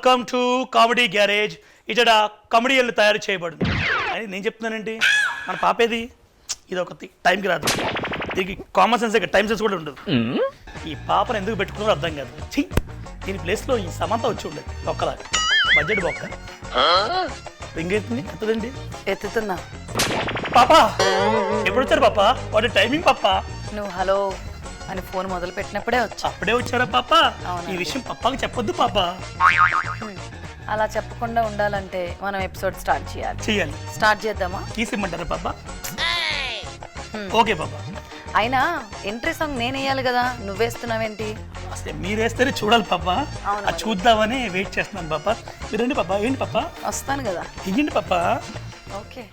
Welcome to comedy garage. ఇక్కడ కామెడీలు తయారు చేయబడింది అని నేను చెప్తున్నానండి. మన పాపేది ఇది ఒక టైంకి రాదు, దీనికి కామన్ సెన్స్ టైం సెన్స్ కూడా ఉండదు. ఈ పాపను ఎందుకు పెట్టుకున్నారో అర్థం కాదు. దీని ప్లేస్లో ఈ సమంత వచ్చి ఉండేది ఒక్కలాగా బడ్జెట్ బొక్క. ఇంకేంటి ఎత్తదండి, ఎత్తుతున్నా. పాపా ఎప్పుడు వచ్చారు పాపా? వాటి టైమింగ్ పాపా. నువ్వు హలో అని ఫోన్ మొదలు పెట్టినప్పుడే వచ్చా. అప్పుడే వచ్చారా పాపా? ఈ విషయం పప్పాకి చెప్పొద్దు పాపా. అలా చెప్పకుండా ఉండాలంటే మనం ఎపిసోడ్ స్టార్ట్ చేయాలి. స్టార్ట్ చేద్దామా? తీసిమ్మంటారా పాపా? ఓకే పాపా. అయినా ఎంట్రీ సాంగ్ నేను వేయాలి కదా, నువ్వేస్తున్నావేంటి? అసలు మీరు వేస్తేనే చూడాలి పాపా. అది చూద్దామని వెయిట్ చేస్తున్నాను పాపా. మీరు రండి పాపా. ఏంటి పాపా? వస్తాను కదా. ఇయ్యండి పాపా. ఓకే.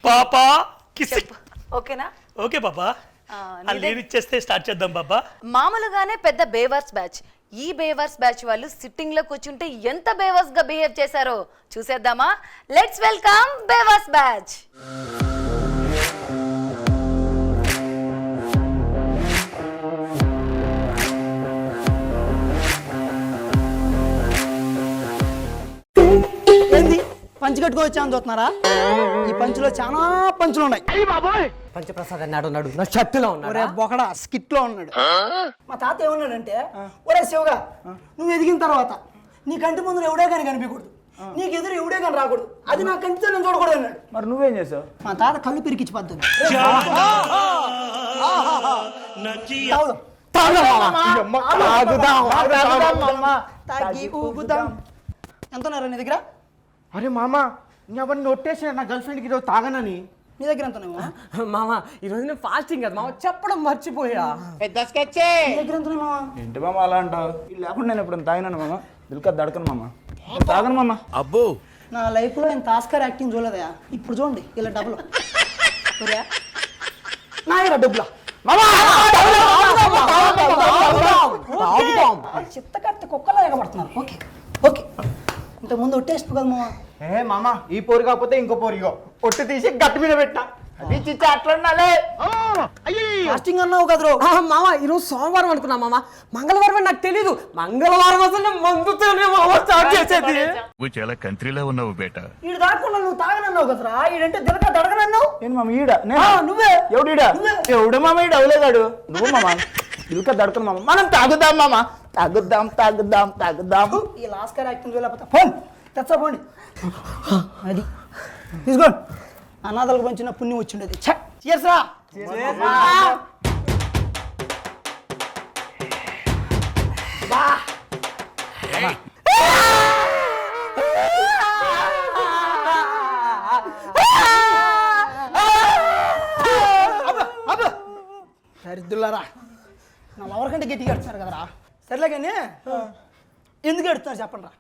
పాపా కిస్. ఓకేనా? ఓకే పాపా. లీవ్ ఇచ్చేస్తే స్టార్ట్ చేద్దాం పాపా. మామూలుగానే పెద్ద బేవర్స్ బ్యాచ్. ఈ బేవర్స్ బ్యాచ్ వాళ్ళు సిట్టింగ్ లో కూర్చుంటే ఎంత బేవర్స్ గా బిహేవ్ చేశారో చూసేద్దామా? లెట్స్ వెల్కమ్ బేవర్స్ బ్యాచ్. పంచి కట్టుకోవచ్చామని చూస్తున్నారా? ఈ పంచులో చాలా పంచులు ఉన్నాయి. పంచప్రసాద్ అన్నాడు నా షర్టులో ఒరే బొకడా స్కిట్ లో ఉన్నాడు. మా తాత ఏమన్నాడంటే, ఒరే శివగా నువ్వు ఎదిగిన తర్వాత నీ కంటి ముందు ఎవడే కానీ కనిపించకూడదు, నీకు ఎదురు ఎవడే కానీ రాకూడదు, అది నా కంటితో నేను చూడకూడదు అన్నాడు. మరి నువ్వేం చేసావు? మా తాత కళ్ళు పిరికిచ్చి పద్ధతి. ఎంత ఉన్నారా నీ దగ్గర? అరే మామ, నేను నొట్టేసిన నా గర్ల్ ఫ్రెండ్కి ఈరోజు తాగనని. నీ దగ్గర ఎంత ఉన్నావా? మామ ఈరోజు నేను ఫాస్టింగ్ కదా మామ, చెప్పడం మర్చిపోయా. నీ దగ్గర ఎంత ఉన్నాయి మామ? ఏంటి మామ అలా అంటావు? ఇది లేకుండా నేను ఎప్పుడు తాగినాను మామ. దిల్కా దడకను మామ, తాగను మామ. అబ్బో, నా లైఫ్ లో ఇంత ఆస్కార్ యాక్టింగ్ చూడలేదా? ఇప్పుడు చూడండి ఇలా డబ్బులు నా డబ్బులా చిత్తకత్తి కుక్కలా ఎగబడుతున్నారు. ఓకే ఓకే, ఇంతకుముందు ఒట్టేస్తు కదా మామ. ఏ మామ, ఈ పోరు కాకపోతే ఇంకో పోరిగో ఒట్టి తీసి గట్టి మీద పెట్టా. అది చిచ్చా అట్లా ఉండాలి. ఫాస్టింగ్ అన్నావు కదరో. మామ ఈరోజు సోమవారం అనుకున్నా మామ, మంగళవారం అని నాకు తెలీదు. మంగళవారం అసలు మందుతోనే మామ స్టార్ట్ చేసేది. నువ్వు చాలా కంట్రీలో ఉన్నావు బేట. ఈడు దాకుండా నువ్వు తాగనన్నావు కదరా, ఈడంటే దిలక దడగనన్నావు. ఏంటి మామ ఈడ? నువ్వే. ఎవడీడా? ఎవడు మామ ఈడ అవలేదాడు. నువ్వు మామ దిల్కా దడకను మామ. మనం తాగుదాం మామ, తాగుద్దాం తాగుద్దాం తాగుద్దాం. ఈ ఆస్కార్ యాక్టింగ్ చూడలేకపోతే ఫోన్ తెచ్చపోండి. అది తీసుకోండి, అనాథలకు పంచిన పుణ్యం వచ్చిండేది. చేసరా సరిద్దులారా, నా ఎవరికంటే గట్టిగా ఎడుతున్నారు కదరా. సర్లే కానీ ఎందుకు ఎడుతున్నారు చెప్పండి రా.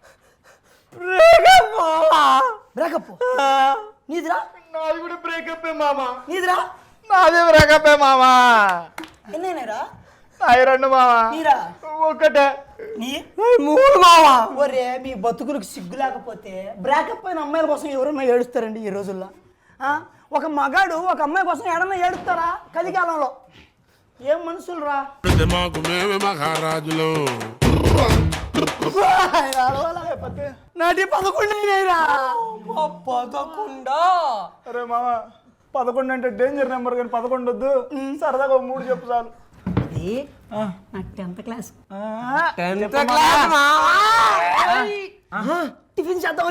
బ్రేకప్ నీదిరా? నాది కూడా బ్రేకప్ మామ. నీదిరా? నాది బ్రేకప్ మామ. ఎన్నైనారా? అవి రెండు మామ. నీరా? ఒకటే. నీ మూడు మామ. ఒరే మీ బతుకులకు సిగ్గు లేకపోతే బ్రేకప్ అయిన అమ్మాయిల కోసం ఎవరన్నా ఏడుస్తారండి ఈ రోజుల్లో? ఒక మగాడు ఒక అమ్మాయి కోసం ఏడన్నా ఏడుస్తారా కలికాలంలో? ఏం మనుషులు రా. నాటి 11 అయినాయిరా. 11? అరే మామ, 11 అంటే డేంజర్ నెంబర్, కానీ 11 వద్దు. సరదాగా 3 చెప్పు చాలు. అది నా 10th class. 10th class tiffin చేద్దాం.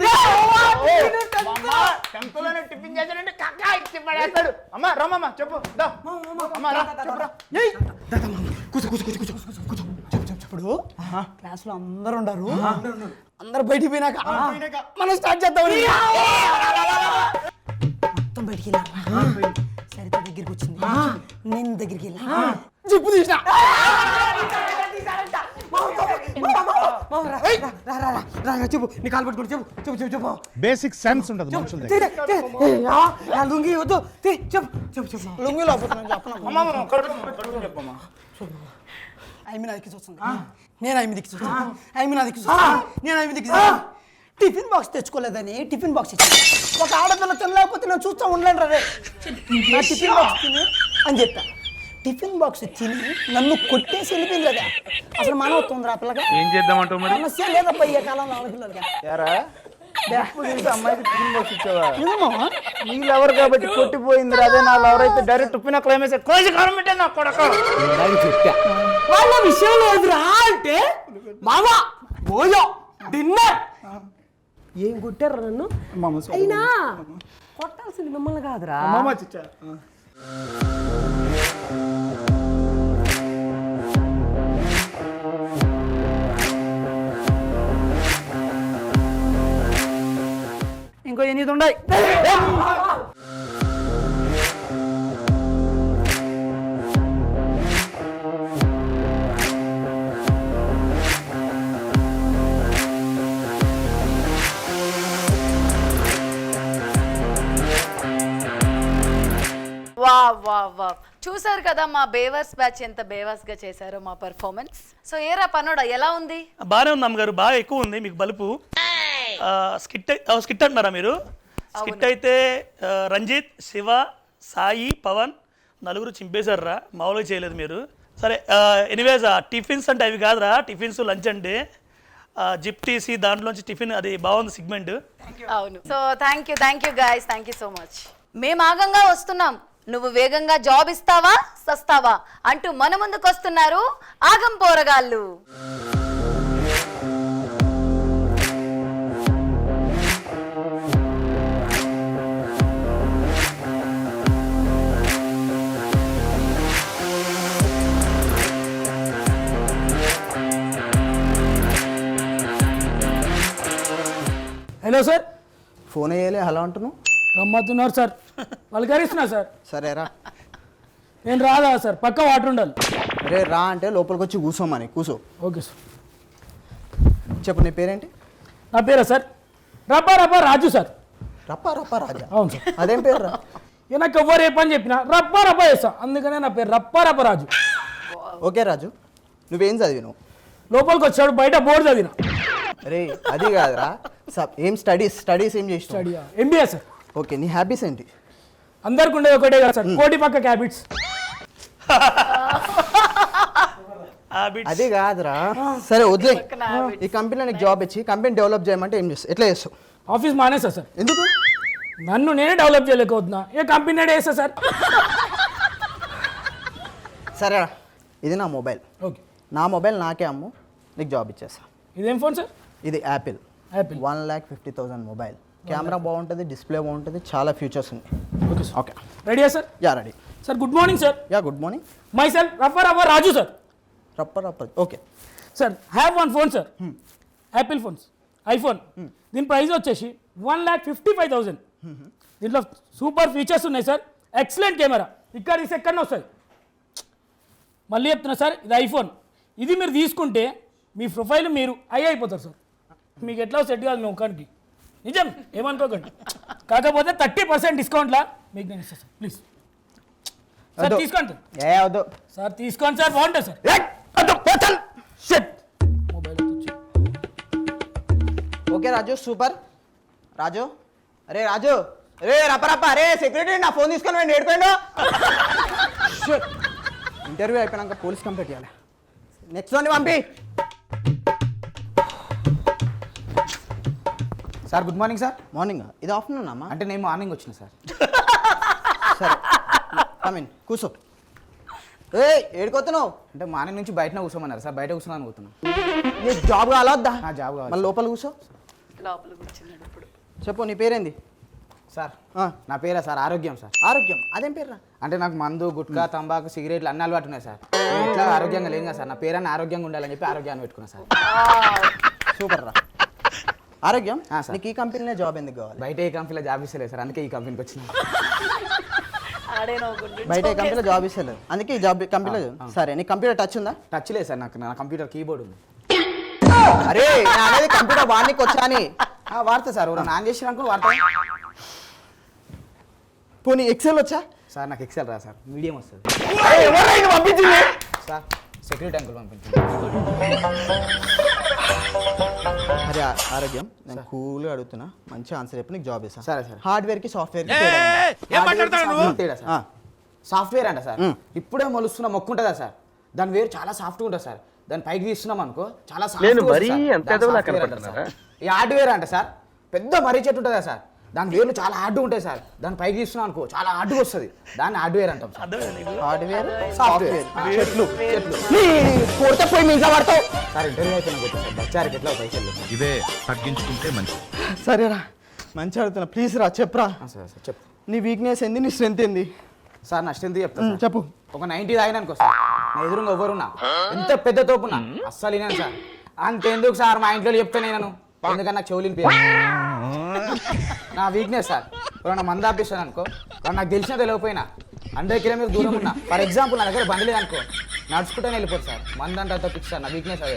టెంపుల్లోనే టిఫిన్ చేశాడంటే కక్కా ఇచ్చి పడేస్తాడు. అమ్మా రామమ్మ చెప్పు. అమ్మా రా చెప్పురా. ఇప్పుడు క్లాస్ లో అందరు ఉండరు, అందరు బయటికి పోయినాక మనం స్టార్ట్ చేద్దాం. మొత్తం బయటికి వెళ్ళారా? సరిత దగ్గరికి వచ్చింది, నేను దగ్గరికి వెళ్ళా, జిప్పు తీసిన. రా రా రా రా రా, చెప్పు నీ కాలు పట్టుకోండి చెప్పు చెప్పు చెప్పు చెప్పు బేసిక్ సెన్స్ ఉండదు మనుషుల తీ, దగ్గర తీ, తీ. ఆ లుంగి వద్దు తీ, చెప్పు చెప్పు చెప్పు లుంగిలో నేను చెప్పను చెప్పమ్మా. ఐమి నా దిక్కు చూస్తుంది నేను ఐమి దిక్కు చూస్తాను ఐమి నా దిక్కు చూస్తాను నేను ఐమి దిక్కు చూస్తాను టిఫిన్ బాక్స్ తెచ్చుకోలేదని టిఫిన్ బాక్స్ ఇచ్చింది ఒక ఆడపిల్ల తినలేకపోతే నేను చూస్తూ ఉండలేను రే నా టిఫిన్ బాక్స్ తిని అని చెప్పా టిఫిన్ బాక్స్ తిని నన్ను కొట్టేసి వెళ్ళిపోయింది కదా అసలు మానవత్వం ఉందిరా ఆ పిల్లగా ఏం చేద్దామంటావు మరి? సమస్య లేదబ్బా ఈ కాలంలో ఆడపిల్లలుగా యారా ఇప్పుడు ఇంత అమ్మాయికి టిఫిన్ బాక్స్ ఇచ్చావా? నిజమా నీ లవర్ కాబట్టి కొట్టిపోయింది అదే నా లవర్ అయితే డైరెక్ట్ ఉప్పిన క్లైమేస్ కోసి కారం పెట్టే నా కొడక. చెప్పా వాళ్ళ విషయం లేదురా అంటే మామా భోజో డిన్నర్ ఏం కొట్టారు నన్ను అయినా కొట్టాల్సింది మిమ్మల్ని కాదురా ఇంకో 8 ఉన్నాయి వా చూసారు కదా మా బేవర్స్ బ్యాచ్ ఎంత బేవర్స్ గా చేశారో మా పర్ఫార్మెన్స్. సో ఏరా పనోడా ఎలా ఉంది? బాగానే ఉంది అమ్మగారు, బాగా ఎక్కువ ఉంది మీకు బలుపు. స్కిట్ అంటున్నారా మీరు? స్కిట్ అయితే రంజిత్, శివ, సాయి, పవన్ నలుగురు చింపేశారా, మామూలుగా చేయలేదు మీరు. సరే ఎనీవేస్ టిఫిన్స్ అంటే అవి కాదురా, టిఫిన్స్ లంచ్ అంటే జిప్ తీసి దాంట్లోంచి టిఫిన్, అది బాగుంది సిగ్మెంట్. అవును. So thank you guys, thank you so much. మేము ఆగంగా వస్తున్నాం, నువ్వు వేగంగా జాబ్ ఇస్తావా సస్తావా అంటూ మన ముందుకు వస్తున్నారు ఆగం పోరగాళ్ళు. హలో సార్ ఫోన్ వేయాలి హలో అంటున్నావు. గమ్మత్తున్నారు సార్ పలకరిస్తున్నా సార్ సరేరా నేను రాదా సార్ పక్క వాటర్ ఉండాలి. అరే రా అంటే లోపలికి వచ్చి కూర్చోమని. కూర్చో. Okay sir. చెప్పు నీ పేరేంటి? నా పేరా సార్ రబ్బా రాజు సార్. రప్పా రప్పా రాజా? అవును సార్. అదేం పేరు రా? ఇక నాకు ఎవ్వరు ఏ పని చెప్పినా రబ్బా చేస్తా, అందుకనే నా పేరు రబ్బా రాజు. ఓకే రాజు, నువ్వేం చదివినావు? లోపలికి వచ్చాడు, బయట బోర్డు చదివిన. అరే అది కాదురా, ఏం స్టడీస్ ఏం చేసినావు? Study MBA sir. ఓకే, నీ హ్యాబీస్ ఏంటి? అందరికి ఉండేది ఒకటే కదా సార్, కోటి పక్క హ్యాబిట్స్. అది కాదురా, సరే వదిలే. ఈ కంపెనీలో నీకు జాబ్ ఇచ్చి కంపెనీ డెవలప్ చేయమంటే ఏం చేస్తావు? ఎట్లా చేస్తావు? ఆఫీస్ మానేస్తా సార్. ఎందుకు? నన్ను నేనే డెవలప్ చేయలేకపోతున్నా, ఏ కంపెనీ వేస్తా సార్. సరే ఇది నా మొబైల్, ఓకే. నా మొబైల్ నాకే అమ్ము, నీకు జాబ్ ఇచ్చేస్తా. ఇదేం ఫోన్ సార్? ఇది యాపిల్ యాపిల్. 1,50,000 మొబైల్. కెమెరా బాగుంటుంది, డిస్ప్లే బాగుంటుంది, చాలా ఫీచర్స్ ఉన్నాయి. Okay sir. ఓకే రెడీయా sir? Yeah ready. Sir good morning sir. Yeah good morning. Myself Rabba Raju sir. Rappa okay sir have one phone sir, apple phones, iPhone. దీని price వచ్చేసి 1,55,000. దీంట్లో super features ఉన్నాయి sir, excellent camera, ఇక్కడ తీసి ఎక్కడనే వస్తుంది. మళ్ళీ చెప్తున్నా సార్, ఇది ఐఫోన్. ఇది మీరు తీసుకుంటే మీ ప్రొఫైల్ మీరు అయిపోతారు సార్. మీకు ఎట్లా సెట్ కాదు మీ ముఖానికి, నిజం ఏమనుకోకండి. కాకపోతే 30% డిస్కౌంట్లా మీకు నేను ఇస్తాను సార్, ప్లీజ్ సార్ తీసుకోండి సార్. ఏ వద్దు సార్ తీసుకోండి సార్, బాగుంటుంది సార్. మొబైల్ ఓకే రాజు, సూపర్. రాజు, అరే రాజు, అరే రప్ప అరే సెక్యూరిటీ నా ఫోన్ తీసుకొని వెళ్ళి ఏడుకోండు. ఇంటర్వ్యూ అయిపోయినాక పోలీస్ కంప్లైంట్ చేయాలి. నెక్స్ట్ వన్ పంపి. Sir good morning sir. Morning ఇది ఆఫ్టర్నూన్ అమ్మా? అంటే నేను మార్నింగ్ వచ్చిన సార్. సరే కమిన్ కూర్చో. ఏ ఏడుకోతున్నావు? అంటే మార్నింగ్ నుంచి బయటనే కూర్చోమన్నారు సార్, బయట కూర్చున్నాను అనుకుంటున్నాను. నీకు జాబ్ కావాలొద్దా? నా జాబ్ కావాలి. మళ్ళీ లోపల కూర్చో. లోపల కూర్చున్నాడు ఇప్పుడు. చెప్పు నీ పేరేంది? సార్ ఆ, నా పేరా సార్ ఆరోగ్యం సార్. ఆరోగ్యం. అదేం పేరు రా? అంటే నాకు మందు గుట్కా తంబాకు సిగరెట్లు అన్ని అలవాటు ఉన్నాయి సార్. నేను ఎట్లా ఆరోగ్యంగా లేను కదా సార్, నా పేరన్నా ఆరోగ్యంగా ఉండాలని చెప్పి ఆరోగ్యాన్ని పెట్టుకున్నా సార్. సూపర్ రా. ఆరోగ్యం ఆ, సార్. నీకు ఈ కంపెనీలో జాబ్ ఎందుకు కావాలి? బయట ఏ కంపెనీలో జాబ్ ఇస్తలేదు సార్, అందుకే ఈ కంపెనీకి వచ్చిన. ఆడే నవ్వుకుంటుండు. బయట ఏ కంపెనీలో జాబ్ ఇస్తలేదు, అందుకే ఈ జాబ్ కంపెనీలో. సరే నీ కంప్యూటర్ టచ్ ఉందా? టచ్ లేదు సార్, నాకు నా కంప్యూటర్ కీబోర్డ్ ఉంది. అరే నేను అనేది కంప్యూటర్ వాడికి వచ్చా అని వాడతా సార్ నాన్ చేసిన అనుకో వాడతా. పోనీ ఎక్సెల్ వచ్చా? సార్ నాకు ఎక్సెల్ రా సార్, మీడియం వస్తుంది ఎవరైనా ఇది పంపించింది? సార్. సెక్యూరిటీ అంకుల్ పంపించండి. అరే ఆరోగ్యం, నేను కూల్గా అడుగుతున్నా, మంచి ఆన్సర్ చెప్పి నీకు జాబ్ ఇస్తాను. సరే సరే. హార్డ్వేర్కి సాఫ్ట్వేర్కి తేడా సార్. సాఫ్ట్వేర్ అంట సార్, ఇప్పుడే మొలుస్తున్న మొక్కు ఉంటుందా సార్, దాని వేరు చాలా సాఫ్ట్గా ఉంటుంది సార్, దాన్ని పైకి తీస్తున్నాం అనుకో చాలా ఈ హార్డ్వేర్ అంట సార్, పెద్ద మర్రి చెట్టు ఉంటుందా సార్, దాని వేర్లు చాలా హార్డ్గా ఉంటాయి సార్, దాన్ని పైకి తీస్తున్నాం అనుకో చాలా హార్డ్గా వస్తుంది, దాన్ని హార్డ్వేర్ అంటాం సార్. హార్డ్వేర్ సాఫ్ట్వేర్ చెట్లు చెట్లు కొడితే పోయి మీ ఇంట్లో పడతావు. సార్ ఇంటర్వ్యూ అయిపోయినా కొట్టా సార్, బచ్చారికి ఎట్లా పైసలు. ఇవే తగ్గించుకుంటే మంచిది. సరేరా, మంచి అడుగుతున్నా, ప్లీజ్ రా చెప్పరా. సార్ సార్ చెప్పు నీ వీక్నెస్ ఏంది, నీ స్ట్రెంత్ ఏంది? సార్ నా స్ట్రెంత్ చెప్తాను సార్. చెప్పు. ఒక 90 తాగినానుకో సార్, నా ఎదురుగా ఎవరున్నా ఎంత పెద్ద తోపున్నా అస్సలు వినాను సార్. అంతెందుకు సార్, మా ఇంట్లో చెప్తాను నేను, ఎందుకని నాకు చెవులు నా వీక్నెస్ సార్. ఎవరైనా మంద ఆపిస్తాను అనుకో, నాకు తెలిసినా తెలియకపోయినా 100 కిలోమీటర్ దూరం ఉన్నా, ఫర్ ఎగ్జాంపుల్ నా దగ్గర బండి లేదనుకో, నడుచుకుంటూనే వెళ్ళిపోతుంది సార్. మంద అంటే తప్పించి సార్, నా వీక్నెస్ అదే.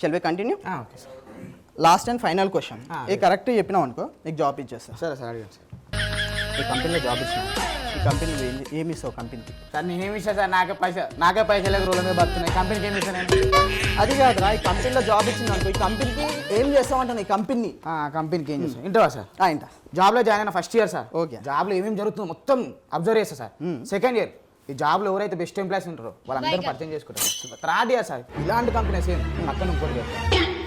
Shall we continue? Okay sir. Last and final question, ఏ కరెక్ట్ చెప్పినావు అనుకో నీకు జాబ్ ఇచ్చేస్తా. సరే సార్ అడిగాను సార్. ఈ కంపెనీలో జాబ్ ఇచ్చిన, ఈ కంపెనీ ఏమి ఇస్తావు కంపెనీకి? సార్ నేనేమి ఇస్తాను సార్, నాకే పైసలు లేదు, రోడ్ల మీద బతున్నాయి, కంపెనీకి ఏమి ఇస్తాను నేను? అది కాదురా, ఈ కంపెనీలో జాబ్ ఇచ్చింది అనుకో, ఈ కంపెనీకి ఏం చేస్తామంటాను? ఈ కంపెనీ కంపెనీకి ఏం చేస్తాను ఇంటవా సార్? ఇంత జాబ్లో జాయిన్ అయిన ఫస్ట్ ఇయర్ సార్, ఓకే. జాబ్లో ఏమేమి జరుగుతుందో మొత్తం అబ్జర్వ్ చేస్తా సార్. సెకండ్ ఇయర్ ఈ జాబ్లో ఎవరైతే బెస్ట్ ఎంప్లాయీస్ ఉంటారో వాళ్ళందరూ పరిచయం చేసుకుంటారు. థర్డ్ ఇయర్ సార్ ఇలాంటి కంపెనీస్ ఏం పక్కన ఇంకోటి.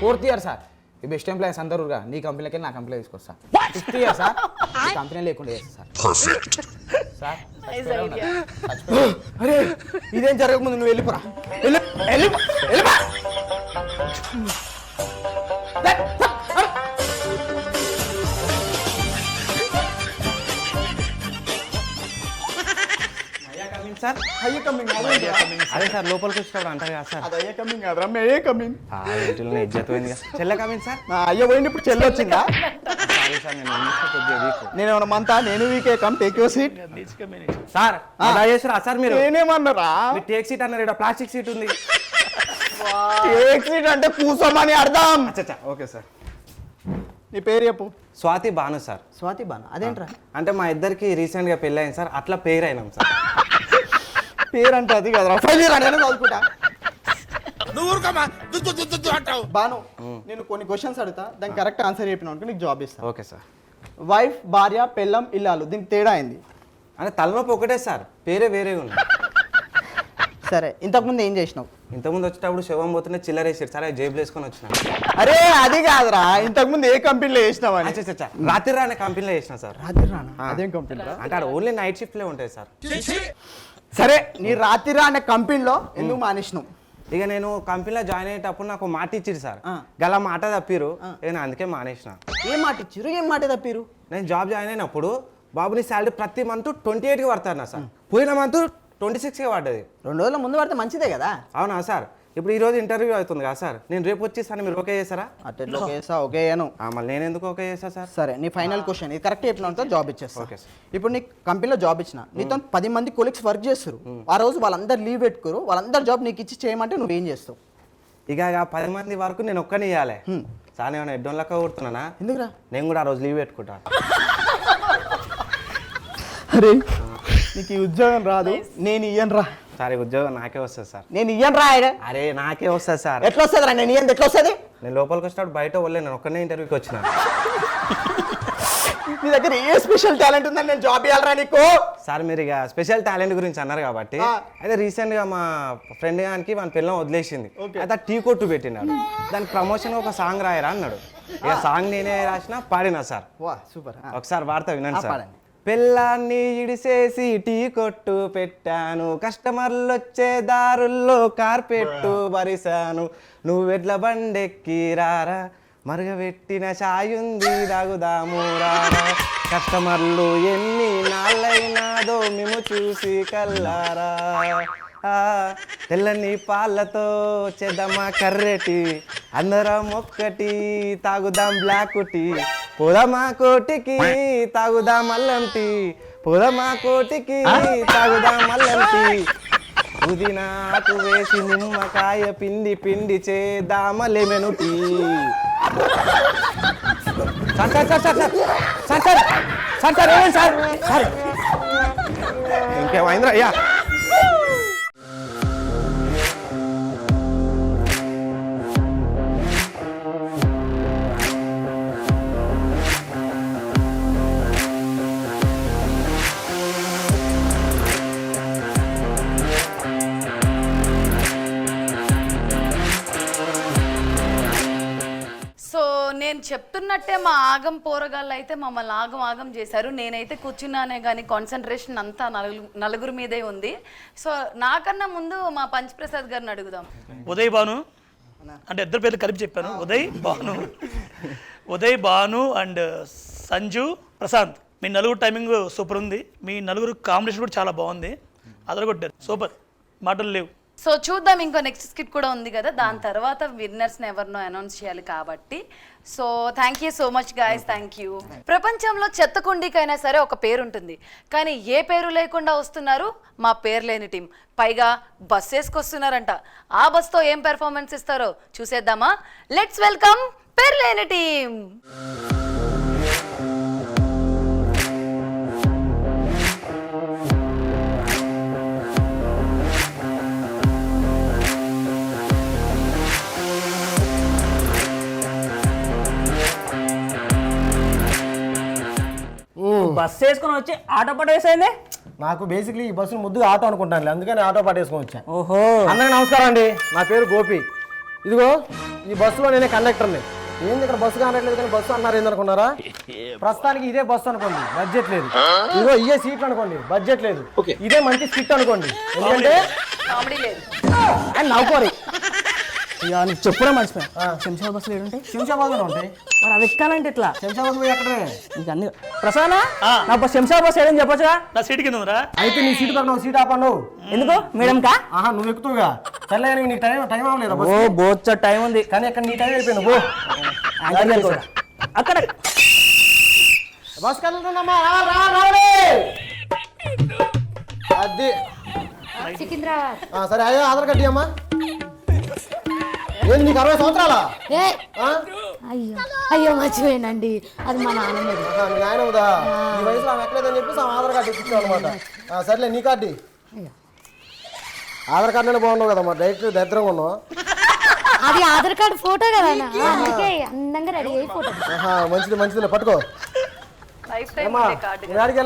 ఫోర్త్ ఇయర్ సార్ ఈ బెస్ట్ ఎంప్లాయీస్ అందరూగా నీ కంపెనీకి నా కంపెనీ తీసుకొస్తా. ఫిఫ్త్ ఇయర్ సార్ ఈ కంపెనీ లేకుండా చేస్తా సార్. అరే ఇదేం జరగకముందు నువ్వు వెళ్ళిపోరా, వెళ్ళిపో. సార్ అయ్యే కమింగ్, అదే సార్ లోపలికి వచ్చినప్పుడు అంటారు కదా సార్, అది అయ్యే కమింగ్ కాదురా, మేయే కమింగ్. ఇంటిలో ఇజ్జత్ పోయింది కదా. చెల్లె కమింగ్ సార్. నా అయ్య పోయింది, ఇప్పుడు చెల్లి వచ్చిందా? సారీ సార్, నేను ఇంగ్లీష్లో కొద్దిగా వీక్. నేను ఏమన్నా మంతా, నేను వీకే, come take your seat. Sir అలా చేస్తారా సార్ మీరు? నేనేమన్నారా? మీరు టేక్ సీట్ అన్నారు, ఇక్కడ ప్లాస్టిక్ సీట్ ఉంది. టేక్ సీట్ అంటే కూర్చోమని అర్థం. అచ్చా ఓకే సార్. నీ పేరు చెప్పు. స్వాతి భాను సార్. స్వాతి బాను, అదేంట్రా? అంటే మా ఇద్దరికి రీసెంట్గా పెళ్ళి అయింది సార్, అట్లా పేరు అయినాం సార్. పేరు అంటే అది కదరా, చదువుకుంటా. బాను, నేను కొన్ని క్వశ్చన్స్ అడుగుతా, దానికి కరెక్ట్ ఆన్సర్ చెప్పిన నీకు జాబ్ ఇస్తా. Okay sir. వైఫ్, భార్య, పెళ్ళం, ఇల్లాలు, దీనికి తేడా అయింది. అంటే తలనొప్పి ఒకటే సార్, పేరే వేరే ఉంది. సరే, ఇంతకుముందు ఏం చేసినావు? ఇంతకుముందు వచ్చేటప్పుడు శవం పోతుంటే చిల్లరేసారు సార్, జేబులు వేసుకొని వచ్చిన. అరే అది కాదురా, ఇంతకుముందు ఏ కంపెనీలో చేసినావు అని. అచ్చా రాత్రి రానే కంపెనీలో చేసిన సార్. రాత్రి రానా? అదేం కంపెనీ? అంటే అక్కడ ఓన్లీ నైట్ షిఫ్ట్లే ఉంటాయి సార్. సరే, నీ రాత్రి అనే కంపెనీలో ఎందుకు మానేసినావు? ఇక నేను కంపెనీలో జాయిన్ అయ్యేటప్పుడు నాకు మాట ఇచ్చిరు సార్, గల మాట తప్పిరు, నేను అందుకే మానేసిన. ఏం మాట ఇచ్చిరు, ఏం మాట తప్పిరు? నేను జాబ్ జాయిన్ అయినప్పుడు బాబుని శాలరీ ప్రతి మంత్ 28కి పడతాను సార్, పోయిన మంత్ 26కే పడ్డది. 2 రోజుల ముందు పడితే మంచిదే కదా. అవునా సార్? ఇప్పుడు ఈరోజు ఇంటర్వ్యూ అవుతుంది కదా సార్, నేను రేపు వచ్చేసాను, మీరు ఓకే చేస్తారా? అట్లా చేసా, ఓకే అను. మళ్ళీ నేను ఎందుకు ఓకే చేస్తా సార్? సరే, నీ ఫైనల్ క్వశ్చన్, ఇది కరెక్ట్ చెప్పినంత జాబ్ ఇచ్చేస్తా. Okay sir. ఇప్పుడు నీ కంపెనీలో జాబ్ ఇచ్చిన, నీతో 10 మంది కొలీగ్స్ వర్క్ చేస్తారు, ఆ రోజు వాళ్ళందరూ లీవ్ పెట్టుకోరు, వాళ్ళందరూ జాబ్ నీకు ఇచ్చి చేయమంటే నువ్వేం చేస్తావు? ఇక 10 మంది వరకు నేను ఒక్కని ఇవ్వాలి సార్, ఏమైనా ఎడ్డోన్ లెక్క కొడుతున్నానా? ఎందుకురా? నేను కూడా ఆ రోజు లీవ్ పెట్టుకుంటా. అరే నీకు ఈ ఉద్యోగం రాదు, నేను ఇయ్యను రా. సార్ ఈ ఉద్యోగం నాకే వస్తుంది సార్. నేను ఇయ్యను రా. అరే నాకే వస్తుంది సార్. ఎట్లా వస్తుంది రా? నేను ఇయ్యంది ఎట్లా వస్తుంది? నేను లోపలికి వచ్చినప్పుడు బయట వెళ్ళే, నేను ఒక్కనే ఇంటర్వ్యూకి వచ్చిన. నీ దగ్గర ఏ స్పెషల్ టాలెంట్ ఉందని నేను జాబ్ ఇవ్వాలరా నీకు? సార్ మీరు ఇక స్పెషల్ టాలెంట్ గురించి అన్నారు కాబట్టి, అయితే రీసెంట్గా మా ఫ్రెండ్ గానికి మన పిల్లం వదిలేసింది, అయితే టీ కొట్టు పెట్టినాడు, దానికి ప్రమోషన్ ఒక సాంగ్ రాయరా అన్నాడు. ఇక సాంగ్ నేనే రాసిన, పాడినా సార్. వా సూపర్. ఒకసారి వార్త వినండి సార్. పాడండి. పిల్లాన్ని ఇడిసేసి టీ కొట్టు పెట్టాను, కస్టమర్లు వచ్చే దారుల్లో కార్పెట్టు పరిశాను, నువ్వెట్ల బండెక్కి రారా, మరుగబెట్టిన చాయుంది తాగుదాము రారా, కస్టమర్లు ఎన్ని నాళ్ళైనాదో మేము చూసి కల్లారా, తెల్లని పాలతో చేద్దామా కర్రెటి అందరం ఒక్కటి తాగుదాం బ్లాక్ టీ పోదామా కోటికి తాగుదాం అల్లం టీ పోదామా కోటికి తాగుదాం అల్లం టీ పుదీనా ఆకు వేసి నిమ్మకాయ పిండి పిండి చేద్దామ లెమన్ టీ. సార్ ఇంకేమైందిరా అయ్యా? సో నేను చెప్తున్నట్టే మా ఆగం పోరగాళ్ళు అయితే మమ్మల్ని ఆగం ఆగం చేశారు. నేనైతే కూర్చున్నానే కానీ కాన్సన్ట్రేషన్ అంతా నలుగురు మీదే ఉంది. సో నాకన్నా ముందు మా పంచప్రసాద్ గారిని అడుగుదాం. ఉదయ్ భాను అంటే ఇద్దరు పేర్లు కలిపి చెప్పాను. ఉదయ్ భాను అండ్ సంజు ప్రశాంత్, మీ నలుగురు టైమింగ్ సూపర్ ఉంది. మీ నలుగురు కాంబినేషన్ కూడా చాలా బాగుంది. అదరగొట్టారు, సూపర్, మాటలు లేవు. సో చూద్దాం, ఇంకో నెక్స్ట్ స్కిట్ కూడా ఉంది కదా, దాని తర్వాత విన్నర్స్ని ఎవరినో అనౌన్స్ చేయాలి కాబట్టి. So thank you so much guys, thank you. ప్రపంచంలో చెత్త కుండీకైనా సరే ఒక పేరు ఉంటుంది, కానీ ఏ పేరు లేకుండా వస్తున్నారు మా పేరు లేని టీం. పైగా బస్ వేసుకొస్తున్నారంట. ఆ బస్తో ఏం పెర్ఫార్మెన్స్ ఇస్తారో చూసేద్దామా? లెట్స్ వెల్కమ్ పేరు లేని టీం. బస్సు వేసుకొని వచ్చి ఆటో పాట వేసేయండి. నాకు బేసిక్లీ ఈ బస్సును ముద్దుగా ఆటో అనుకుంటాను, అందుకని ఆటో పాట వేసుకొని వచ్చా. ఓహో, అందరికీ నమస్కారం అండి, నా పేరు గోపి. ఇదిగో ఈ బస్సులో నేనే కండక్టర్ని. ఏంది ఇక్కడ బస్సు కానట్లేదు కానీ బస్సు అన్నారు ఏందనుకున్నారా? ప్రస్తుతానికి ఇదే బస్సు అనుకోండి, బడ్జెట్ లేదు. ఇదిగో ఇదే సీట్లు అనుకోండి, బడ్జెట్ లేదు. ఇదే మంచి స్కిట్ అనుకోండి, ఎందుకంటే కామెడీ లేదు. అండ్ నవ్వుకోరి. ఇక నీకు చెప్పుడే మర్చిపోయా, శంషాబాద్ బస్సులు ఏడుంటాయి? శంషాబాద్లో ఉంటాయి. మరి అది ఎక్కాలంటే ఇట్లా శంషాబాద్ పోయి ఎక్కడే నీకు అన్ని ప్రసానా నా శంషాబాద్ బస్ ఏడని చెప్పొచ్చుగా. నా సీట్ కింద ఉందిరా. అయితే నీ సీట్ పక్కన సీట్ ఆపండు. ఎందుకు మేడం కా? ఆహా, నువ్వు ఎక్కువగా సర్లే, నీకు టైం అవ్వలేదు. ఓ బోచ్చ టైం ఉంది, కానీ అక్కడ నీ టైం అయిపోయింది. బో అక్కడ బస్ కలుగుతుందమ్మా, అది సరే. అయ్యో ఆధార్ కార్డు అమ్మా. ఏంది నీకు 60 సంవత్సరాలా? అయ్యో మర్చిపోయానండి, అది మా నాన్నది. మీ నాయనదా? ఈ వయసులో ఆమె ఎక్కలేదని చెప్పి ఆధార్ కార్డు ఇప్పించావు అనమాట. సర్లే, నీ కార్డు ఆధార్ కార్డులోనే బాగున్నావు కదా, మరి డైరెక్ట్ దరిద్రంగా ఉన్నావు. అది ఆధార్ కార్డు ఫోటో కదా, అందుకే అందంగా రెడీ అయ్యి ఫోటో. మంచిదిలే, పట్టుకో. ఎక్కడికి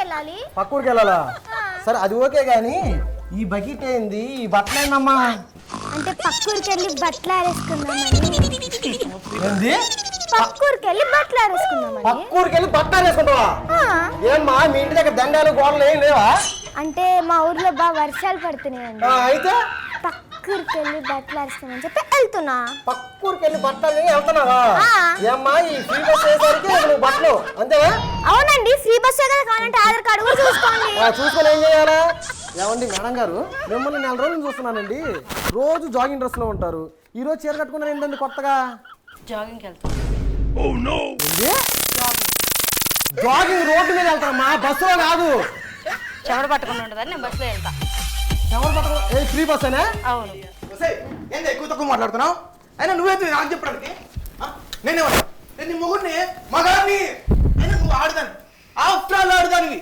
వెళ్ళాలి? పక్కూరికి వెళ్ళాలా? సరే అది ఓకే గానీ ఈ బకెట్ ఏంది, ఈ బట్టలు ఏందమ్మా? అంటే పక్కూరికి వెళ్ళి బట్టలు ఆరేసుకుందామని. ఏంది? పక్కూరికి వెళ్ళి బట్టలు ఆరేసుకుందామని. పక్కూరికి వెళ్ళి బట్టలు ఆరేసుకుంటావా? ఏమ్మా మీ ఇంటి దగ్గర దండాలు గోడలు ఏం లేవా? అంటే మా ఊర్లో బాగా వర్షాలు పడుతున్నాయండి, అయితే పక్కూరికి వెళ్ళి బట్టలు ఆరేసుకుందామని చెప్పి వెళ్తున్నా. పక్కూరికి వెళ్ళి బట్టలు వెళ్తున్నావా? ఏమ్మా ఈ ఫ్రీ బస్ వేసరికి నువ్వు బట్టలు అంతేవా? అవునండి, ఫ్రీ బస్ కదా, కావాలంటే ఆధార్ కార్డు కూడా చూసుకోండి. చూసుకొని ఏం చేయాలా? ఏమండి మేడం గారు, మిమ్మల్ని 4 రోజులు చూస్తున్నానండి. రోజు జాగింగ్ డ్రెస్ లో ఉంటారు, ఈ రోజు చీర కట్టుకున్నారు ఏంటండి కొత్తగా? జాగింగ్కి వెళ్తాం. జాగింగ్ రోడ్డు మీద వెళ్తారమ్మా, బస్సులో కాదు. చెమట పట్టుకుని ఉండదని నేను బస్సులో వెళ్తా. ఎవరు పట్టుకో? ఫ్రీ బస్ అనే? అవును. ఏంది ఎక్కువ తక్కువ మాట్లాడుతున్నావు? అయినా నువ్వేంటి నాకు చెప్పడానికి? నేనేమన్నా నేను మొగుడిని మగాడిని, అయినా నువ్వు ఆడదాన్ని, ఆఫ్టర్ ఆల్ ఆడదానివి.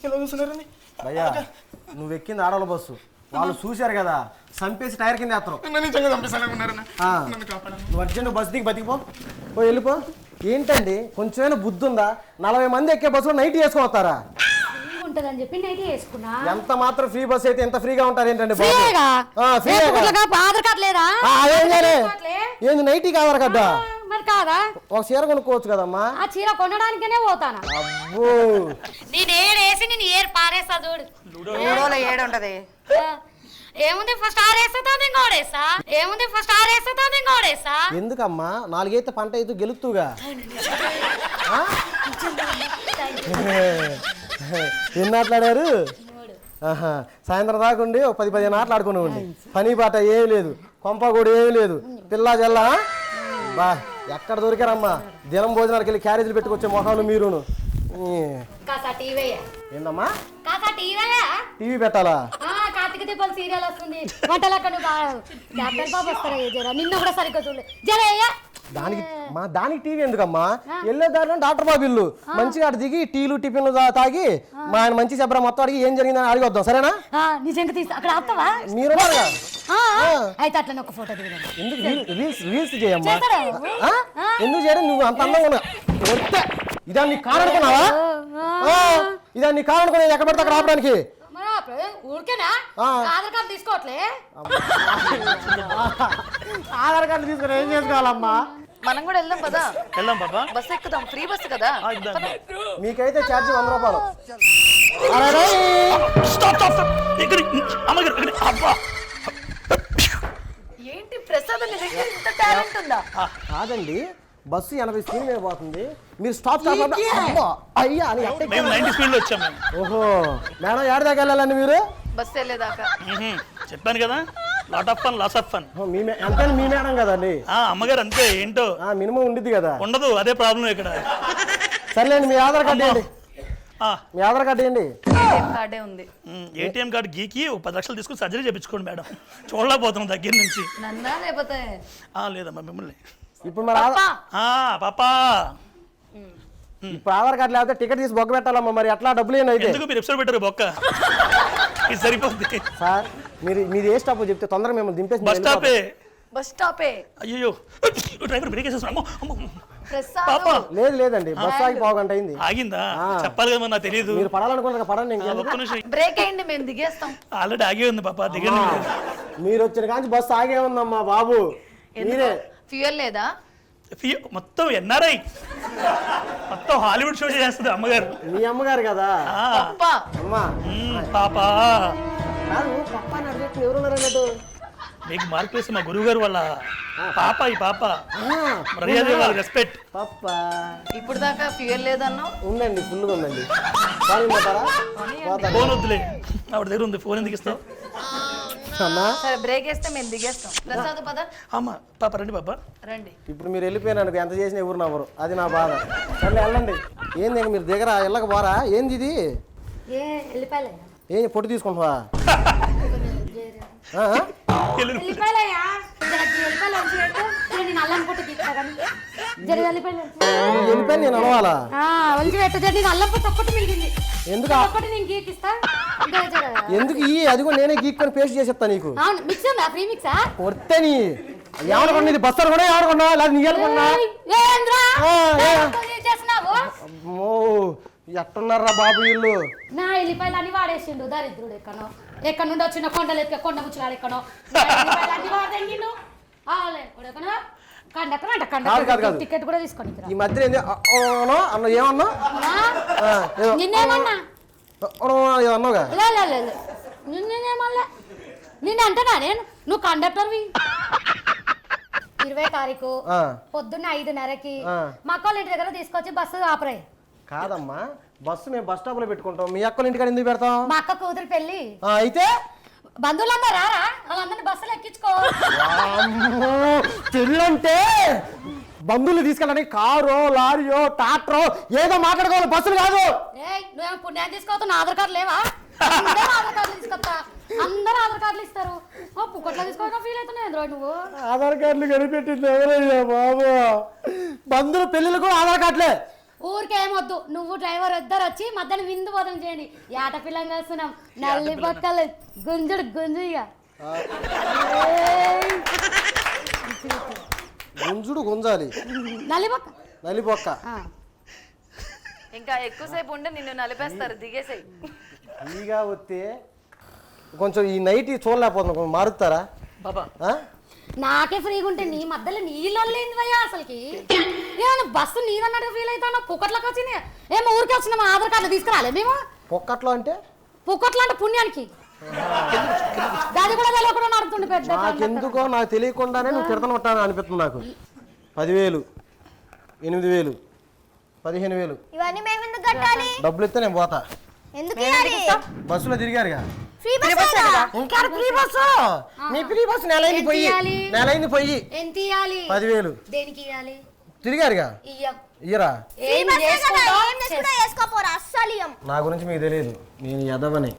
ఎలా చూస్తున్నారని భయ్యా, నువ్వు ఎక్కింది ఆడవాళ్ళ బస్సు, వాళ్ళు చూశారు కదా, చంపేసి టైర్ కింద వేస్తారు. నిజంగా చంపేసానుకున్నారన్నా, నువ్వు అర్జెంట్ బస్ దిగి బతికిపో, వెళ్ళిపో. ఏంటండి కొంచెమైనా బుద్ధి ఉందా? 40 మంది ఎక్కే బస్సులో నైట్ చేసుకొని వస్తారా? ఉంటదని చెప్పి నైట్ వేసుకున్నా. ఎంత మాత్రం ఫ్రీ బస్ అయితే ఎంత ఫ్రీగా ఉంటారు ఏంటండి? ఆధార్ కార్డు లేదా? ఏంది నైట్కి ఆధార్ కార్డా? మరి కాదా? ఒక చీర కొనుక్కోవచ్చు కదమ్మా. ఆ చీర కొనడానికనే పోతానా. అబ్బో, నేను ఏడేసి నేను ఏడు పారేస్తా చూడు. లూడోలో 7 ఉంటది. ఏముంది ఫస్ట్ ఆరేస్తా ఇంకోడేస్తా, ఏముంది ఫస్ట్ ఆరేస్తా ఇంకోడేస్తా. ఎందుకమ్మా 4 అయితే పంట అయితే గెలుతుగా. ఎన్ని మాట్లాడారు? ఆహా, సాయంత్రం దాకుండి ఒక 10-15 ఆటలు ఆడుకునేవాడిని. పని పాట ఏమీ లేదు, కొంప కూడా ఏమీ లేదు, పిల్ల జల్లా. బా ఎక్కడ దొరికారమ్మా, దినం భోజనానికి వెళ్ళి క్యారేజీలు పెట్టుకొచ్చే మొహాలు మీరును. కాసా టీవీ ఏందమ్మా కాసా టీవీ టీవీ పెట్టాలా? కార్తీక దీపాలు సీరియల్ వస్తుంది వంటలక్క నువ్వు డాక్టర్ బాబు వస్తారా జర నిన్న కూడా సరిగ్గా చూడలే జర దానికి టీవీ ఎందుకమ్మా, వెళ్ళే దారిలో డాక్టర్ బాబు ఇల్లు, మంచిగా అటు దిగి టీలు టిఫిన్లు తాగి మా ఆయన మంచి చెప్పరా మొత్తం అడిగి ఏం జరిగిందని అడిగి వద్దాం, సరేనా? నిజంగా తీసి అక్కడ ఆపుతావా మీరు అయితే అట్లా ఒక ఫోటో దిగుదాం. ఎందుకు రీల్స్ చేయమ్మా? ఎందుకు చేయడం? నువ్వు అంత అందంగా ఉన్నా ఇదా నీ కారు అనుకున్నావా? ఇదా నీ కారు అనుకున్నా ఎక్కడ పడితే అక్కడ ఆపడానికి? ఊరికేనా ఆధార్ కార్డు తీసుకోవట్లే? ఆధార్ కార్డు తీసుకుని ఏం చేసుకోవాలమ్మా? మనం కూడా వెళ్దాం కదా, వెళ్దాం పాపా. బస్సు ఎక్కుదాం, ఫ్రీ బస్సు కదా. మీకైతే ఛార్జ్ 100 రూపాయలు. ఏంటి ప్రసాద్, నీ దగ్గర ఇంత టాలెంట్ ఉందా? కాదండి, బస్సు 80 స్పీడ్ మీద పోతుంది, మీరు స్టాప్ అయ్యా అని మేము 90 స్పీడ్లో వచ్చాం మేము. ఓహో మేడం, ఏడు దాకా వెళ్ళాలండి మీరు? బస్సు వెళ్ళేదాకా. చెప్పాను కదా, lot of fun, lots of fun. అంతే, మీ మేడం కదండి. అమ్మగారు అంతే, ఏంటో మినిమం ఉండిద్ది కదా. ఉండదు, అదే ప్రాబ్లం ఇక్కడ. సర్లేండి, మీ ఆధార్ కార్డు ఏంటి? మీ ఆధార్ కార్డు ఏంటి? ఏటీఎం కార్డే ఉంది. ఏటీఎం కార్డు గీకి ఒక 10 లక్షలు తీసుకుని సర్జరీ చేయించుకోండి మేడం. చూడలేకపోతున్నాం దగ్గర నుంచి. నన్నా లేకపోతే లేదమ్మా మిమ్మల్ని. ఇప్పుడు మరి పాపా ఇప్పుడు ఆధార్ కార్డు లేకపోతే టికెట్ తీసి బొక్క పెట్టాలమ్మా, మరి ఎట్లా డబ్బులు ఏంటి? అయితే ఎందుకు మీరు ఎపిసోడ్ పెట్టారు బొక్క? ఇది సరిపోద్ది సార్. మీరు ఏ స్టాప్ చెప్తే తొందరగా మిమ్మల్ని దింపేసి బస్ స్టాపే. బస్ స్టాపే. అయ్యో డ్రైవర్ బ్రేక్ వేసేస్తున్నాము. ప్రసాద్ లేదండి, బస్ ఆగి పావుగంట అయింది. ఆగిందా? చెప్పాలి కదా, నాకు తెలియదు. మీరు పడాలనుకుంటారు పడండి. ఒక్క నిమిషం, బ్రేక్ అయ్యింది, మేము దిగేస్తాం. ఆల్రెడీ ఆగి ఉంది పాప, దిగండి. మీరు వచ్చిన కానీ బస్సు ఆగే ఉందమ్మా బాబు. మీరే ఫ్యూయల్ లేదా? మొత్తం ఎన్ఆర్ఐ, మొత్తం హాలీవుడ్ షో చేస్తుంది అమ్మగారు. మీ అమ్మగారు కదా అమ్మా. పాపా పప్పా అని అడిగితే ఎవరున్నారన్నట్టు? మీకు మార్క్ వేసి మా గురువు గారు వాళ్ళ పాప. ఈ పాప మర్యాద, వాళ్ళ రెస్పెక్ట్. పప్పా ఇప్పుడు దాకా ఫ్యూయల్ లేదన్నావు. ఉందండి, ఫుల్గా ఉందండి. ఫోన్ వద్దులే, ఆవిడ దగ్గర ఉంది. ఫోన్ ఎందుకు ఇస్తావు? సరే బ్రేక్ వేస్తే మేము దిగేస్తాం. ప్రసాద్ పద. అమ్మా పాప రండి పాప రండి. ఇప్పుడు మీరు వెళ్ళిపోయినాను, ఎంత చేసినా ఎవరు నవ్వరు, అది నా బాధ. సరే వెళ్ళండి. ఏంది మీరు దగ్గర వెళ్ళక పోరా? ఏంది ఇది? ఏం పొట్టు తీసుకుంటావా? వెళ్ళిపోయి నేను అనవాలా? ఎందుకు అది కూడా నేనే గీక్కొని పేస్ట్ చేసేస్తా నీకు. వస్తేని ఏమనుకున్నా, ఇది బస్సు అనుకున్నా ఏమనుకున్నా, లేదా నీ అనుకున్నా? ఎట్టున్నారా బాబు వీళ్ళు? నా ఎల్లిపాయలు అన్ని వాడేసిండు దరిద్రుడు. ఎక్కడ నుండి వచ్చిన కొండలు ఎత్తుక కొండ ముచ్చులాడు ఎక్కడో టికెట్ కూడా తీసుకొని ఈ మధ్య అన్న ఏమన్నా నిన్నేమన్నా అన్నావుగా? నిన్నేమల్లా నిన్న అంటున్నా నేను, నువ్వు కండక్టర్వి. 20 తారీఖు పొద్దున్న 5:30కి మా అక్క ఇంటి దగ్గర తీసుకొచ్చి బస్సు ఆపరాయి. కాదమ్మా, బస్సు మేము బస్ స్టాప్ లో పెట్టుకుంటాం, మీ అక్కల ఇంటికాడ ఎందుకు పెడతాం? మా అక్క కూతురు పెళ్లి అయితే బంధువులందరూ రారా, వాళ్ళందరినీ బస్సులో ఎక్కించుకో. పెళ్ళంటే బంధువులు తీసుకెళ్ళడానికి కారో లారీయో ట్రాక్టరో ఏదో మాట్లాడుకోవాలి, బస్సులు కాదు. నువ్వేమో పుణ్యాన్ని తీసుకోవద్దు, ఆధార్ కార్డు లేవా? ఆధార్ కార్డులు తీసుకొస్తా, అందరూ ఆధార్ కార్డులు ఇస్తారు. పుక్కట్లో తీసుకోవడం ఫీల్ అవుతున్నాయి నువ్వు. ఆధార్ కార్డులు కనిపెట్టింది ఎవరయ్యా బాబు? బంధువులు పెళ్ళిళ్ళు కూడా ఆధార్ కార్డులే. ఊరికేమొద్దు, నువ్వు డ్రైవర్ ఇద్దరు వచ్చి మధ్యాహ్నం విందు భోజనం చేయండి. ఏట పిల్లం కలుస్తున్నాం, నల్లి బొక్కలు గుంజుడు గుంజు. ఇక గుంజుడు గుంజాలి, నలిపొక్క. ఇంకా ఎక్కువసేపు ఉంటే నిన్ను నలిపేస్తారు, దిగేసాయి. ఫ్రీగా వస్తే కొంచెం ఈ నైట్ చూడలేకపోతున్నా, మారుతారా బాబా? నాకే ఫ్రీగా ఉంటే నీ మధ్యలో నీళ్ళేందివయ్యా అసలుకి? ఏమన్నా బస్సు నీదన్నట్టుగా ఫీల్ అవుతాను. పుక్కట్లోకి వచ్చింది ఏమో, ఊరికే వచ్చిన ఆధార్ కార్డు తీసుకురాలే మేము. పొక్కట్లో అంటే? పుక్కట్లో అంటే పుణ్యానికి, దాని కూడా తెలియకుండా నడుతుండే పెద్ద. నాకెందుకో నాకు తెలియకుండానే నువ్వు తిడతాను ఉంటాను అనిపిస్తుంది నాకు. 10,000, 8,000, 15,000 ఇవన్నీ మేము ఎందుకు కట్టాలి? డబ్బులు ఇస్తే నేను పోతా. ఎందుకు బస్సులో తిరిగారుగా ఫ్రీ బస్ ఇంకా ఫ్రీ బస్సు మీ ఫ్రీ బస్సు నెలైంది పోయి ఎంత ఇయ్యాలి 10,000 దేనికి ఇయ్యాలి తిరిగారుగా ఇయ్యం ఇయ్యరా ఏం చేసుకోపోరా అస్సలు ఇయ్యం నా గురించి మీకు తెలియదు నేను ఎదవని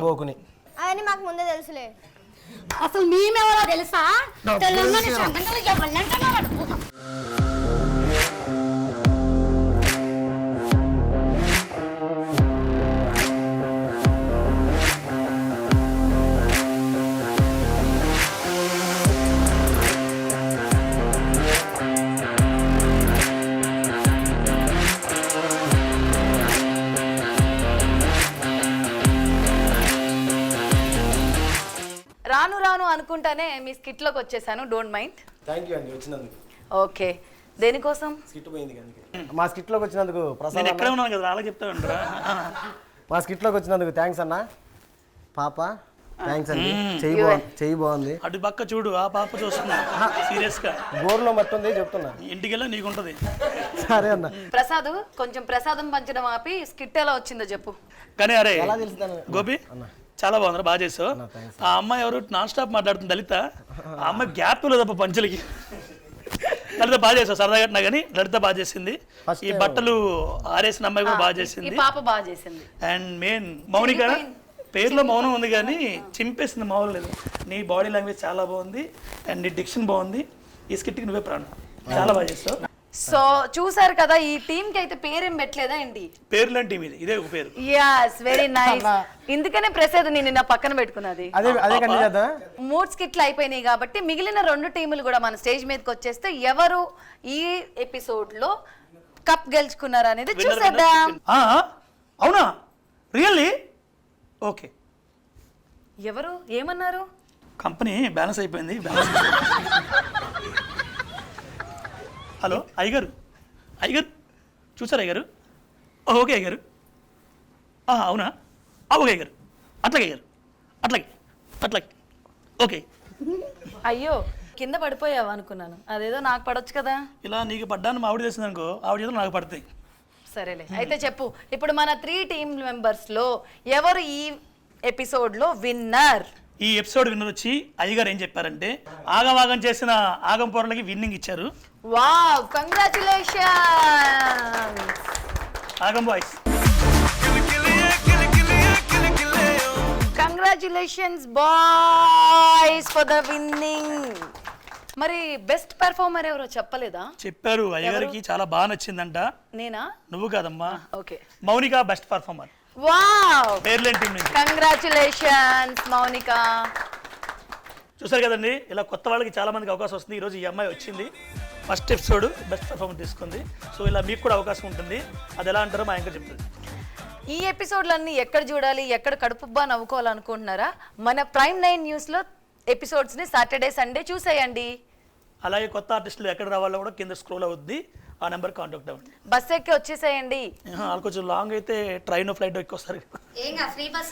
పోకుని అవన్నీ మాకు ముందే తెలుసులే అసలు మేమెవరో తెలుసా తెలంగాణ సొంతంగా ఎవరినంటున్నాడు రాను రాను అనుకుంటానే మీ స్కిట్ లోకి వచ్చేసాను, డోంట్ మైండ్. థ్యాంక్ యూ అండి వచ్చినందుకు. ఓకే, దేనికోసం? స్కిట్ పోయింది మా స్కిట్ లోకి వచ్చినందుకు ప్రసాద్ నేను ఎక్కడ ఉన్నాను కదా అలా చెప్తా ఉంటారా? మా స్కిట్ లోకి వచ్చినందుకు థ్యాంక్స్ అన్న. పాప థ్యాంక్స్ అండి. చెయ్యి బాగుంది. అటు పక్క చూడు, ఆ పాప చూస్తున్నా సీరియస్ గా. గోరులో మట్టి ఉంది చెప్తున్నా. ఇంటికి వెళ్ళా నీకుంటది. సరే అన్న. ప్రసాద్ కొంచెం ప్రసాదం పంచడం ఆపి స్కిట్ ఎలా వచ్చిందో చెప్పు. కానీ అరే ఎలా తెలుసు గోపి చాలా బాగుంది, బాగా చేసావు. ఆ అమ్మాయి ఎవరు నాన్ స్టాప్ మాట్లాడుతుంది, లలిత. ఆ అమ్మాయి గ్యాప్ లేదప్ప పంచులకి. లలిత బాగా చేసావు, సరదాగా కట్టినా కానీ లలిత బాగా చేసింది. ఈ బట్టలు ఆరేసిన అమ్మాయి కూడా బాగా చేసింది. ఈ పాప బాగా చేసింది. అండ్ మెయిన్ మౌనిక, పేరులో మౌనం ఉంది కానీ చింపేసింది మామూలు లేదు. నీ బాడీ లాంగ్వేజ్ చాలా బాగుంది అండ్ నీ డిక్షన్ బాగుంది. ఈ స్కిట్కి నువ్వే ప్రాణం, చాలా బాగా చేస్తావు. సో చూసారు కదా, ఈ టీమ్ కి అయితే పేరేం పెట్టలేదా ఏంటి? పేరు లాంటి టీం ఇది, ఇదే ఒక పేరు. Yes, very nice. ఇందుకనే ప్రసాద్ నేను నా పక్కన పెట్టుకున్నది. అదే కండి కదా. 3 స్కిట్లు అయిపోయినాయి కాబట్టి మిగిలిన 2 టీములు కూడా మన స్టేజ్ మీదకి వచ్చేస్తే ఎవరు ఈ ఎపిసోడ్ లో కప్ గెలుచుకున్నారు అనేది చూసేద్దాం. అవునా, రియల్లీ? ఓకే, ఎవరు ఏమన్నారు? కంపెనీ బ్యాలెన్స్ అయిపోయింది. హలో అయ్యగారు, చూసారు అయ్యగారు? ఓకే అయ్యగారు, అవునా? ఓకే అయ్యగారు, అట్లాగే ఓకే. అయ్యో, కింద పడిపోయావా అనుకున్నాను. అదేదో నాకు పడొచ్చు కదా. ఇలా నీకు పడ్డాను మా ఆవిడ చేసింది అనుకో, ఆవిడ చేతులు నాకు పడతాయి. సరేలే, అయితే చెప్పు. ఇప్పుడు మన 3 టీమ్ మెంబర్స్ లో ఎవరు ఈ ఎపిసోడ్ లో విన్నర్? ఈ ఎపిసోడ్ విన్నర్ వచ్చి అయ్యగారు ఏం చెప్పారంటే, ఆగం చేసిన ఆగం పోరలకి విన్నింగ్ ఇచ్చారు. వావ్, కంగ్రాచులేషన్స్ ఆగం boys. Congratulations boys for the winning. మరి బెస్ట్ పెర్ఫార్మర్ ఎవరో చెప్పలేదా? చెప్పారు, అయ్యగారికి చాలా బాగా నచ్చిందంట. నేనా? నువ్వు కాదమ్మా, okay. Monika best performer. Wow, పేర్లేని టీం నుంచి. కంగ్రాచులేషన్స్ మౌనిక. చూసారు కదండి, ఇలా కొత్త వాళ్ళకి చాలా మందికి అవకాశం వస్తుంది. ఈరోజు ఈ అమ్మాయి వచ్చింది, ఫస్ట్ ఎపిసోడ్ బెస్ట్ పర్ఫార్మెన్స్ తీసుకుంది. సో ఇలా మీకు కూడా అవకాశం ఉంటుంది. అది ఎలా అంటారో మా యాంకర్ చెప్తుంది. ఈ ఎపిసోడ్లన్నీ ఎక్కడ చూడాలి, ఎక్కడ కడుపుబ్బా నవ్వుకోవాలనుకుంటున్నారా? మన ప్రైమ్ 9 న్యూస్లో ఎపిసోడ్స్ని సాటర్డే సండే చూసేయండి. అలాగే కొత్త ఆర్టిస్టులు ఎక్కడ రావాలో కూడా కింద స్క్రోల్ అవుద్ది, ఆ నెంబర్ కాంటాక్ట్ అవ్వండి. బస్ ఎక్కి వచ్చేసేయండి. వాళ్ళు కొంచెం లాంగ్ అయితే ట్రైన్ ఫ్లైట్ ఎక్కి వస్తారు. Free bus